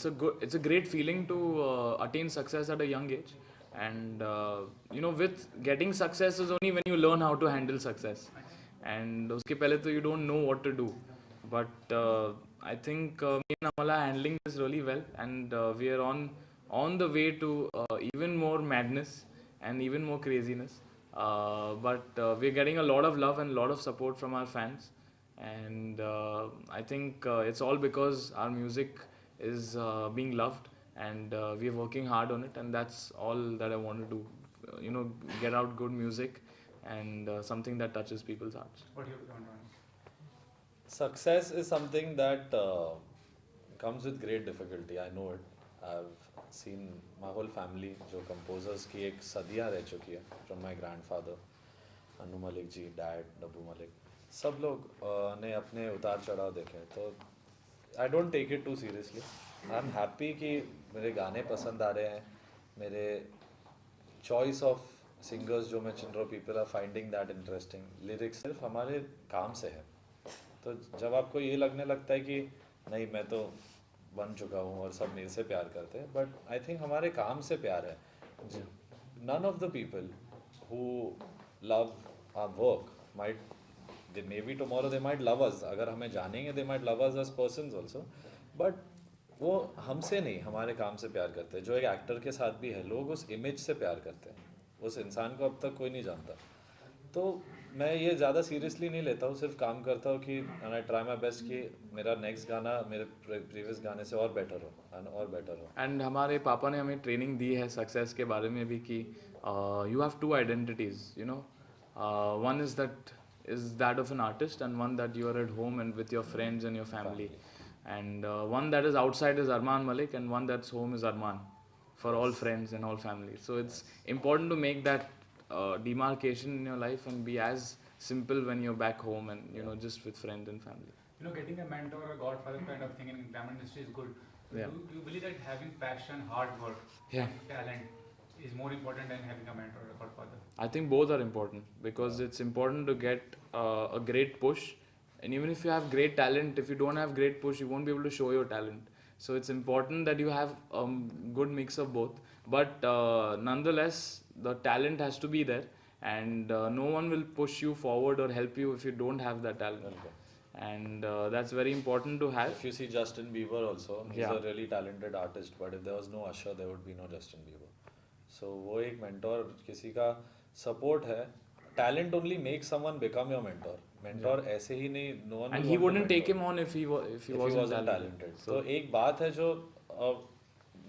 it's a great feeling to attain success at a young age, and you know, with getting success is only when you learn how to handle success, and uske pehle to you don't know what to do, but I think me and Amala are handling this really well, and we are on the way to even more madness and even more craziness, but we're getting a lot of love and a lot of support from our fans, and I think it's all because our music is being loved, and we're working hard on it, and that's all that I want to do. You know, get out good music and something that touches people's hearts. What do you want to Success is something that comes with great difficulty. I know it. I've seen my whole family, जो composers की एक सदियाँ रह चुकी है, from my grandfather, Anu Malik ji, dad, डब्बू मलिक, सब लोग ने अपने उतार चढ़ाव देखे, तो I don't take it too seriously. I'm happy कि मेरे गाने पसंद आ रहे हैं, मेरे choice of singers जो मैं चुन रहा हूँ, people are finding that interesting. Lyrics सिर्फ हमारे काम से है. तो जब आपको ये लगने लगता है कि नहीं मैं तो बन चुका हूँ और सब मेरे से प्यार करते हैं, बट आई थिंक हमारे काम से प्यार है. None of the people who love our work might they may be tomorrow they might love us, अगर हमें जानेंगे they might love us as persons also, but वो हमसे नहीं हमारे काम से प्यार करते हैं. जो एक एक्टर के साथ भी है, लोग उस इमेज से प्यार करते हैं, उस इंसान को अब तक कोई नहीं जानता. तो मैं ये ज़्यादा सीरियसली नहीं लेता हूँ, सिर्फ काम करता हूँ कि and I try my best कि मेरा नेक्स्ट गाना मेरे प्रीवियस गाने से और बेटर हो और बेटर हो. एंड हमारे पापा ने हमें ट्रेनिंग दी है सक्सेस के बारे में भी कि you have two identities, you know, one is that of an artist, and one that you are at home and with your friends and your family, and one that is outside is Arman Malik, and one that's home is Arman, for all friends and all families. So it's important to make that demarcation in your life and be as simple when you're back home and you know, just with friends and family. You know, getting a mentor or a godfather kind of thing in glamour industry is good. Yeah. Do you believe that having passion, hard work, Yeah. and talent is more important than having a mentor or a godfather? I think both are important, because it's important to get a great push, and even if you have great talent, if you don't have great push, you won't be able to show your talent. So it's important that you have good mix of both, but nonetheless the talent has to be there, and no one will push you forward or help you if you don't have that talent. Okay. And that's very important to have. If you see Justin Bieber also, he's Yeah. a really talented artist, but if there was no Usher, there would be no Justin Bieber. So वो एक mentor किसी का support है. Talent only makes someone become your mentor. Mentor ऐसे ही नहीं, no one. And will he want to wouldn't take mentor him on if he wasn't talented. तो एक बात है जो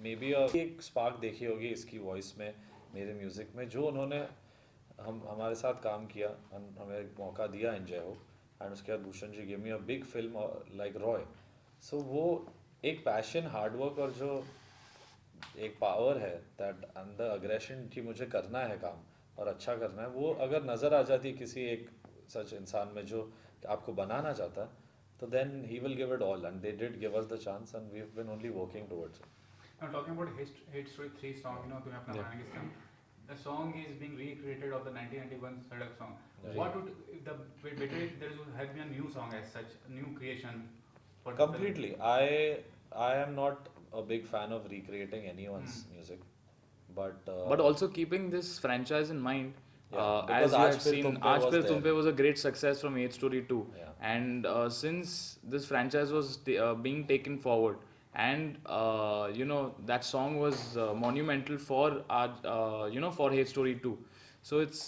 मे बी एक स्पार्क देखी होगी इसकी वॉइस में, मेरे म्यूज़िक में, जो उन्होंने हमारे साथ काम किया, हमें एक मौका दिया एंजॉय हो, एंड उसके बाद Bhushan ji give me a big film like Roy. So वो एक पैशन, हार्डवर्क और जो एक पावर है दैट अंदर अग्रेशन कि मुझे करना है काम और अच्छा करना है, वो अगर नज़र आ जाती किसी एक सच इंसान में जो आपको बनाना चाहता है, तो then he will give it all, and they did give us the chance and we have been only working towards it. Now talking about Hate Story 3 song, you know, तुम्हें अपना बनाने की song. The song is being recreated of the 1991 Sadak song. Right. What would if the better if there had been a new song as such, a new creation? For the Completely. I am not a big fan of recreating anyone's music, but But also keeping this franchise in mind, Yeah, as because you Aaj have Phir seen, Tum Pe Aaj was Phir there. Tum Pe was a great success from 8 Story 2. Yeah. And since this franchise was being taken forward, and you know, that song was monumental for our, you know, for Hate Story 2. So it's,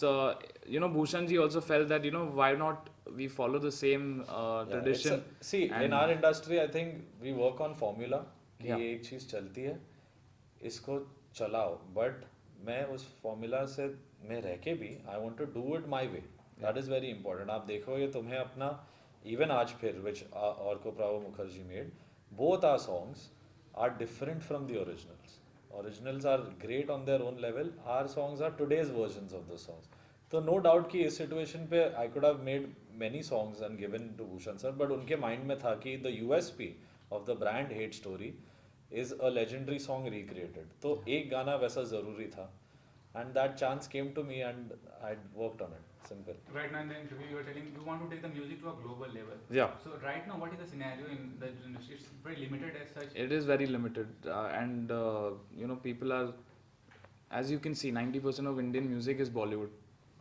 you know, Bhushan ji also felt that, you know, why not we follow the same Yeah, tradition. see, in and- our industry, I think we work on formula कि Yeah. ये एक चीज़ चलती है, इसको चलाओ, but मैं उस formula से मैं रह के भी I want to do it my way. That is very important. आप देखोगे तुम्हें अपना even आज फिर which Orko Pravo Mukherjee made, both our songs are different from the originals. Originals are great on their own level. Our songs are today's versions of those songs. तो no doubt कि इस situation पे I could have made many songs and given to Bhushan sir, but उनके mind में था कि the USP of the brand Hate Story is a legendary song recreated, तो एक गाना वैसा ज़रूरी था. and that chance came to me and I worked on it. Simple. Right now in the interview you were telling you want to take the music to a global level. Yeah. So right now what is the scenario in the industry? It's very limited as such. It is very limited, and you know, people are, as you can see, 90% of Indian music is Bollywood,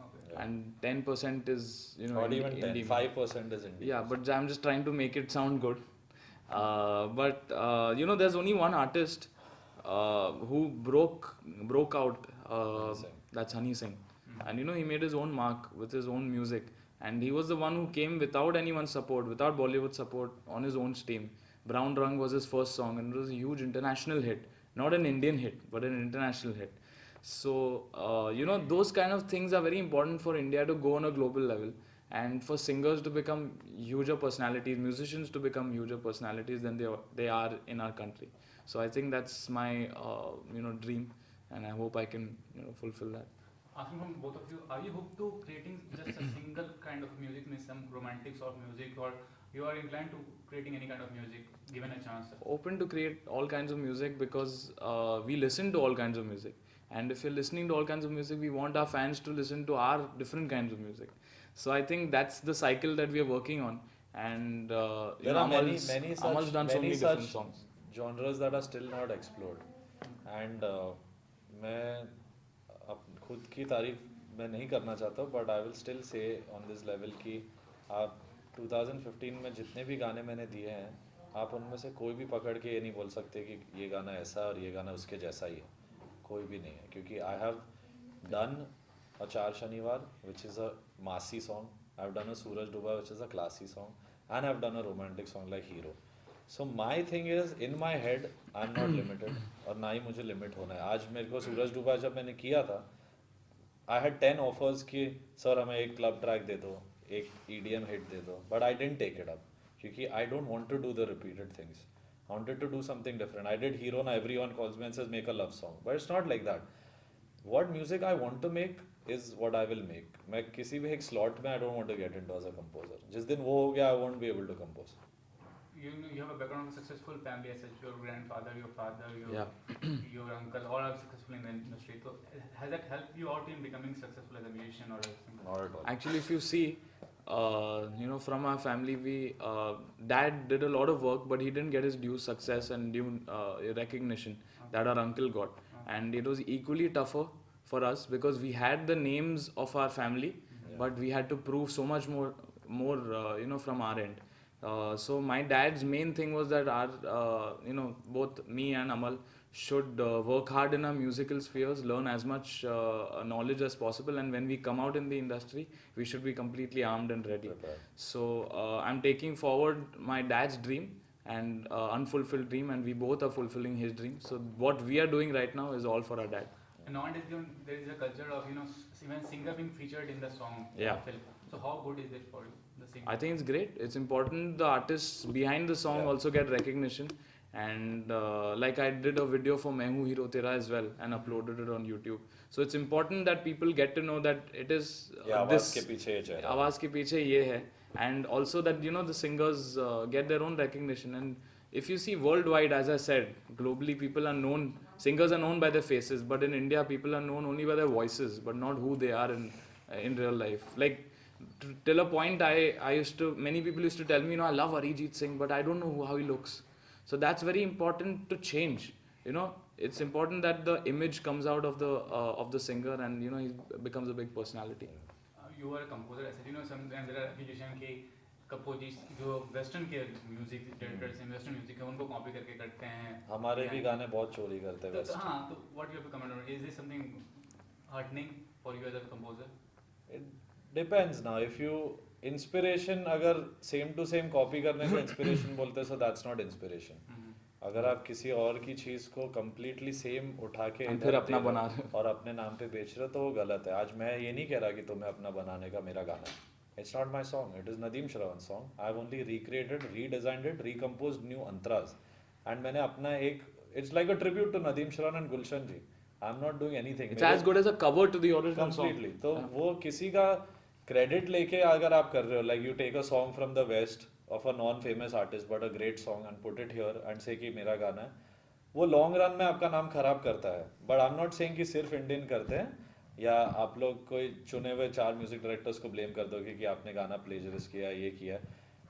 Okay. Yeah. and 10% is, you know, Not even 10, indie. 5% is Indian. Yeah, but I'm just trying to make it sound good. But you know, there's only one artist who broke out. Honey Singh. That's Honey Singh, and you know, he made his own mark with his own music, and he was the one who came without anyone's support, without Bollywood support, on his own steam. Brown Rang was his first song, and it was a huge international hit, not an Indian hit, but an international hit. So you know, those kind of things are very important for India to go on a global level, and for singers to become huger personalities, musicians to become huger personalities than they are in our country. So I think that's my you know, dream, and I hope I can, you know, fulfill that. Asking from both of you, are you hooked to creating just a single kind of music, means some romantic sort of music, or you are inclined to creating any kind of music given a chance? Open to create all kinds of music, because we listen to all kinds of music, and if you're listening to all kinds of music, we want our fans to listen to our different kinds of music. So I think that's the cycle that we are working on, and you There know, are many Amal's such done so many different songs. genres that are still not explored. And मैं खुद की तारीफ मैं नहीं करना चाहता हूँ, but I will still say on this level कि आप 2015 में जितने भी गाने मैंने दिए हैं, आप उनमें से कोई भी पकड़ के ये नहीं बोल सकते कि ये गाना ऐसा और ये गाना उसके जैसा ही है. कोई भी नहीं है, क्योंकि I have done a चार शनिवार which is a massy song. I've done a सूरज डूबा which is a classy song, and I've done a romantic song like Hero. So my thing is, in my head I'm not limited, और ना ही मुझे limit होना है. आज मेरे को सूरज डूबा जब मैंने किया था, I had 10 offers कि सर हमें एक क्लब ट्रैक दे दो, एक EDM हिट दे दो, but I didn't take it up क्योंकि I don't want to do the repeated things. I wanted to do something different. I did Hero, now everyone calls me and says make a love song, but it's not like that. What music I want to make is what I will make. मैं किसी भी एक slot में I don't want to get into as a composer. जिस दिन वो हो गया I won't be able to compose. You know, you have a background of a successful family as such. Your grandfather, your father, your Yeah. your uncle, all are successful in the industry. So has that helped you out in becoming successful as a musician or as a singer? Not at all. Actually, if you see, you know, from our family, dad did a lot of work, but he didn't get his due success and due recognition that our uncle got. And it was equally tougher for us because we had the names of our family, but we had to prove so much more, you know, from our end. So my dad's main thing was that our, you know, both me and Amal should work hard in our musical spheres, learn as much knowledge as possible, and when we come out in the industry, we should be completely armed and ready. Prepared. So I'm taking forward my dad's dream and unfulfilled dream, and we both are fulfilling his dream. So what we are doing right now is all for our dad. And nowadays there is a culture of, you know, even singer being featured in the song Yeah. or film. So how good is it for you, the singer? I think it's great. It's important the artists behind the song Yeah. also get recognition. And like I did a video for Main Hoon Hero Tera as well and uploaded it on YouTube. So it's important that people get to know that it is ये आवाज this के पीछे ये चेहरा. आवाज के पीछे ये है, and also that, you know, the singers get their own recognition. And if you see worldwide, as I said, globally people are known, singers are known by their faces, but in India people are known only by their voices, but not who they are in real life. Like till a point I used to, many people used to tell me, you know, I love Arijit Singh, but I don't know how he looks. So that's very important to change. You know, it's important that the image comes out of the singer, and you know, he becomes a big personality. You are a composer, as you know, sometimes there are accusations कि कंपोजिस जो western के music directors हैं, western music है उनको copy करके करते हैं. हमारे भी गाने बहुत चोरी करते हैं तो वैसे. हाँ, तो what you have to comment on? Is this something heartening for you as a composer? It depends now. If you inspiration अगर same to same copy करने को inspiration बोलते हैं, so that's not inspiration. अगर आप किसी और की चीज को completely same उठा के और इधर फिर अपना दे रहे हो बना रहे हो. और अपने नाम पे बेच रहे हो तो वो गलत है. आज मैं ये नहीं कह रहा कि तुम्हें अपना बनाने का मेरा गाना है. It's not my song. It is Nadeem Shravan's song. I've only recreated, redesigned it, recomposed new antras. And मैंने अपना एक, it's like a tribute to Nadeem Shravan and Gulshan ji. I'm not doing anything. It's as good as a cover to the original song. Completely. तो वो किसी का credit लेके अगर आप कर रहे हो, like you take a song from the west of a non-famous artist but a great song and put it here and say कि मेरा गाना है, वो लॉन्ग रन में आपका नाम खराब करता है. But I am not saying कि सिर्फ इंडियन करते हैं, या आप लोग कोई चुने हुए 4 म्यूजिक डायरेक्टर्स को ब्लेम कर दोगे कि आपने गाना प्लेजरिस्ट किया, ये किया.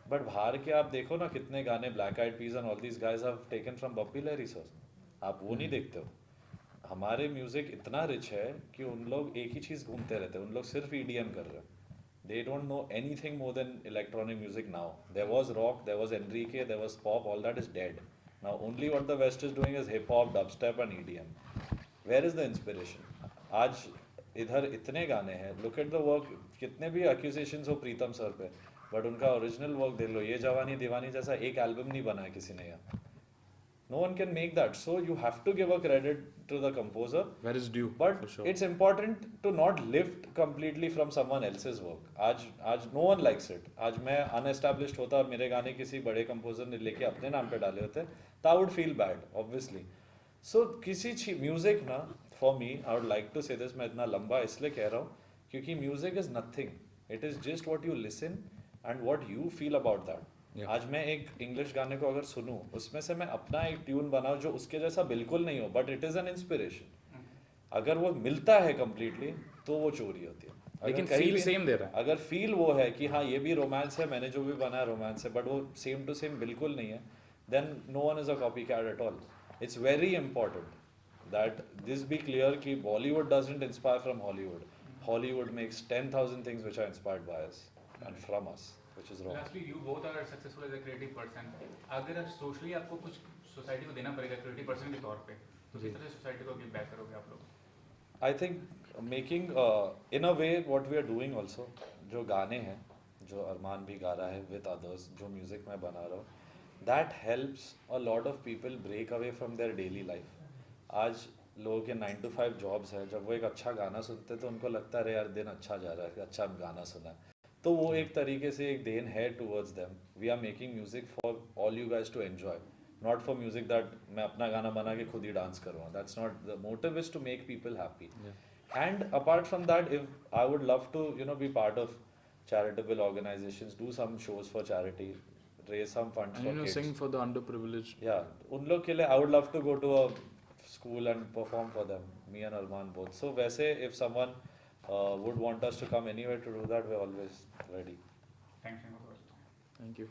बट बाहर के आप देखो ना, कितने गाने Black Eyed Peas and all these guys have taken from Bappi Lahiri sir. आप वो नहीं देखते हो. हमारे म्यूजिक इतना रिच है कि उन लोग एक ही चीज़ घूमते रहते हैं. उन लोग सिर्फ ईडीएम कर रहे हैं. They don't know anything more than electronic music now. There was rock, there was Enrique, there was pop, all that is dead. Now only what the West is doing is hip hop, dubstep and EDM. Where is the inspiration? आज इधर इतने गाने हैं. Look at the work. कितने भी accusations हो प्रीतम sir पे, but उनका original work देख लो. ये जवानी दीवानी जैसा एक album नहीं बनाया किसी ने यहाँ. No one can make that. So you have to give a credit to the composer. Where is due? But for sure. it's important to not lift completely from someone else's work. आज no one likes it. आज मैं unestablished होता, मेरे गाने किसी बड़े composer ने लेके अपने नाम पे डाले होते, तो I would feel bad, obviously. So किसी music ना, for me, I would like to say this, मैं इतना लंबा इसलिए कह रहा हूँ, क्योंकि music is nothing. It is just what you listen and what you feel about that. आज मैं एक इंग्लिश गाने को अगर सुनूं, उसमें से मैं अपना एक ट्यून बनाऊं जो उसके जैसा बिल्कुल नहीं हो, but it is an inspiration. अगर वो मिलता है कंप्लीटली, तो वो चोरी होती है. लेकिन कहीं फील भी- सेम दे रहा है. अगर फील वो है कि हाँ ये भी रोमांस है, मैंने जो भी बनाया रोमांस है, बट वो सेम टू सेम बिल्कुल नहीं है, then no one is a copy cat at all. It's very important that this be clear कि Bollywood doesn't inspire from Hollywood. Hollywood makes 10,000 things which are inspired by us and from us, which is wrong. Lastly, you both are successful as a creative person. अगर socially आपको कुछ society को देना पड़ेगा creative person के तौर पे, तो किस तरह से सोसाइटी को गिव बैक करोगे आप लोग? I think making in a way what we are doing also, जो गाने हैं, जो अरमान भी गा रहा है with others, जो म्यूजिक मैं बना रहा हूँ, that helps a lot of people break away from their daily life. आज लोगों के 9 to 5 जॉब्स है, जब वो एक अच्छा गाना सुनते हैं तो उनको लगता है अरे यार दिन अच्छा जा रहा है, अच्छा गाना सुना है. तो वो एक तरीके से एक देन है towards them. We are making music for all you guys to enjoy, not for music that मैं अपना गाना बना के खुद ही डांस करूँगा. That's not the motive. Is to make people happy. And apart from that, if I would love to be part of charitable organizations, do some shows for charity, raise some funds And for kids. sing for the underprivileged. Yeah, उन लोग के लिए I would love to go to a school and perform for them, me and Arman both. So वैसे if someone would want us to come anywhere to do that, we're always ready. Thanks for the Thank you.